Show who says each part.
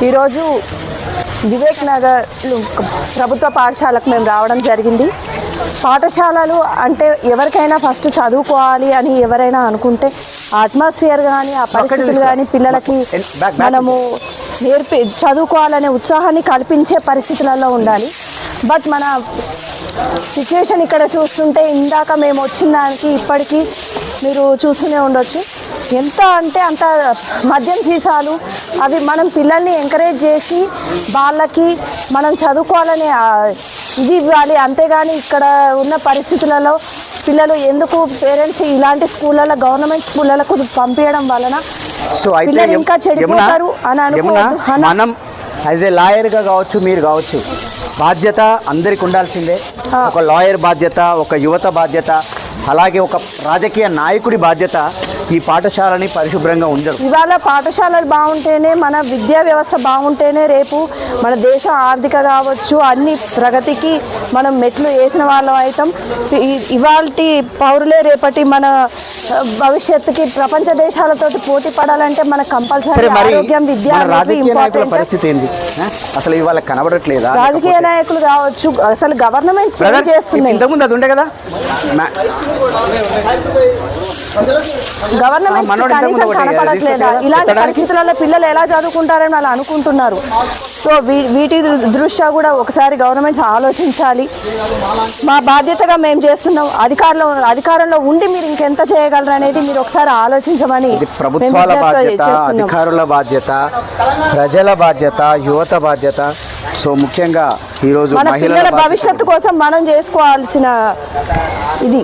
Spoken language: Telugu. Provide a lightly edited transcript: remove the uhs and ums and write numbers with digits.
Speaker 1: ఈరోజు వివేక్ నగర్ ప్రభుత్వ పాఠశాలకు మేము రావడం జరిగింది. పాఠశాలలు అంటే ఎవరికైనా ఫస్ట్ చదువుకోవాలి అని ఎవరైనా అనుకుంటే అట్మాస్ఫియర్ కానీ ఆ పరిస్థితులు కానీ పిల్లలకి మనము చదువుకోవాలనే ఉత్సాహాన్ని కల్పించే పరిస్థితులలో ఉండాలి. బట్ మన సిచ్యువేషన్ ఇక్కడ చూస్తుంటే ఇందాక మేము వచ్చిన దానికి ఇప్పటికీ మీరు చూస్తూనే ఉండొచ్చు. ఎంత అంటే అంత మద్యం సీసాలు అవి మనం పిల్లల్ని ఎంకరేజ్ చేసి వాళ్ళకి మనం చదువుకోవాలని ఇది ఇవ్వాలి. అంతేగాని ఇక్కడ ఉన్న పరిస్థితులలో పిల్లలు ఎందుకు పేరెంట్స్ ఇలాంటి స్కూళ్ళలో గవర్నమెంట్ స్కూళ్ళకు పంపించడం వలన పిల్లలు ఇంకా చెడిపోతారు అని అనుకోవద్దు.
Speaker 2: మనం యాజ్ ఏ లాయర్గా కావచ్చు, మీరు కావచ్చు, బాధ్యత అందరికి ఉండాల్సిందే. ఒక లాయర్ బాధ్యత, ఒక యువత బాధ్యత, అలాగే ఒక రాజకీయ నాయకుడి బాధ్యత ఈ పాఠశాలని పరిశుభ్రంగా ఉంచడం.
Speaker 1: ఇవాళ పాఠశాలలు బాగుంటేనే మన విద్యా వ్యవస్థ బాగుంటేనే రేపు మన దేశ ఆర్థిక కావచ్చు అన్ని ప్రగతికి మనం మెట్లు వేసిన వాళ్ళం అవుతాం. ఇవాళ పౌరులే రేపటి మన భవిష్యత్తుకి ప్రపంచ దేశాలతో పోటీ పడాలంటే మనకు కంపల్సరీ ఆరోగ్యం, విద్య
Speaker 2: పరిస్థితి ఏంది అసలు ఇవాళ కనబడట్లేదా?
Speaker 1: రాజకీయ నాయకులు కావచ్చు అసలు గవర్నమెంట్ చేస్తున్నాయి.
Speaker 2: ఇంతకుముందు అది ఉండే కదా,
Speaker 1: గవర్నమెంట్ కనీసం కనపడట్లేదా? ఇలాంటి పరిస్థితులలో పిల్లలు ఎలా చదువుకుంటారని వాళ్ళు అనుకుంటున్నారు. సో వీటి దృష్ట్యా కూడా ఒకసారి గవర్నమెంట్ ఆలోచించాలి. మా బాధ్యతగా మేము చేస్తున్నాం. అధికారంలో ఉండి మీరు ఇంకెంత చేయగలరు అనేది మీరు ఒకసారి ఆలోచించమని.
Speaker 2: ప్రభుత్వాల బాధ్యత, అధికారుల బాధ్యత, ప్రజల బాధ్యత, యువత బాధ్యత. సో ముఖ్యంగా ఈరోజు
Speaker 1: మన పిల్లల భవిష్యత్తు కోసం మనం చేసుకోవాల్సిన ఇది